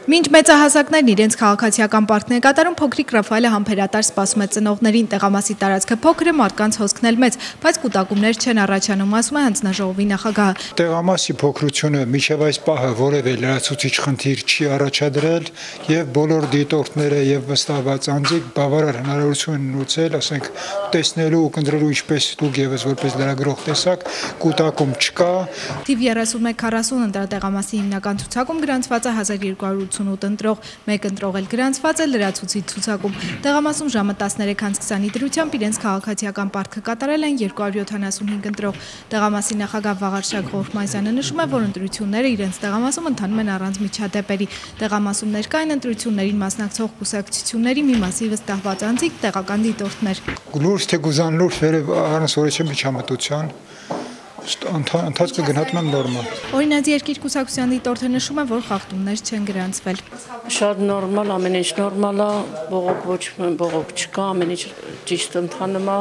Մինչ մեծահասակներն իրենց քաղաքացիական պարտքն են կատարում, փոքրիկ Ռաֆայելը համբերատար սպասում է ծնողներին, տեղամասի տարածքը փոքր է, մարդկանց հոսքն էլ մեծ, բայց կուտակումներ չեն առաջանում, ասում է հանձնաժողովի նախագահը։ Տեղամասի փոքրությունը մինչև այս պահը որևէ լրացուցիչ խնդիր չի առաջադրել եւ բոլոր դիտորդները եւ վստահված անձիկ բավարար հնարավորություն են ունեցել, ասենք, տեսնելու ու կընտրելու ինչպես դուք եւս որպես լրագրող տեսակ, կուտակում չկա։ Թիվ 31-40 ընտրատեղամասի հիմնական ցուցակում գրանցված է 1288 ընտրող, մեկ ընտրող էլ գրանցված է լրացուցիչ ցուցակում։ Տեղամասում ժամը 13:20-ի դրությամբ իրենց քաղաքացիական պարտքը կատարել են 275 ընտրող։ Տեղամասի նախագահ Վաղարշակ Ղորմազյանը նշում է, որ ընտրությունները իրենց տեղամասում ընթանում են առանց միջադեպերի։ Տեղամասում ներկա են ընտրություններին մասնակցող կուսակցությունների մի մասի վստահված անձիկ, տեղական դիտորդներ։ Լուրջ թե գուզանլուրջ վերև առանց որևէ միջամտության ընթացքը գնահատում եմ նորմալ։ Օրինաց երկիր կուսակցության դիտորդը նշում է, որ խախտումներ չեն գրանցվել։ Շատ նորմալ, ամեն ինչ նորմալ է, բողոք չկա, ամեն ինչ ճիշտ ընթանում է,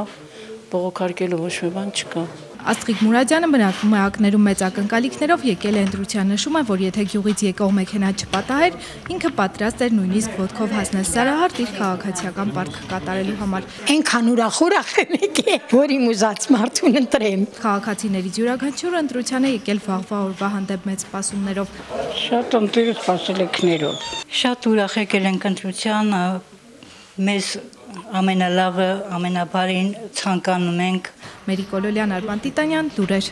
բողոքարկելու ոչ մի բան չկա։ Աստղիկ Մուրադյանը բնակվում է ակներում մեծ ակնկալիքներով եկել է ընտրության, նշում է, որ եթե գյուղից եկող մեքենա չպատահեր, ինքը պատրաստ էր նույնիսկ ոտքով հասնել Սարահարթ իր քաղաքացիական պարտքը կատարելու համար։ Այնքան ուրախ է, որ իմ ուզած մարդուն ընտրեմ։ Քաղաքացիներից յուրաքանչյուրը ընտրության է եկել վաղվա օրվա հանդեպ մեծ սպասումներով։ Շատ ընտիր սպասելիքներով։ Շատ ուրախ եկել ենք ընտրության, մեզ ամենալավը, ամենաբարին ցանկանում ենք։ Մերի Կոլոլյան, Արման Տիտանյան, լուրեր։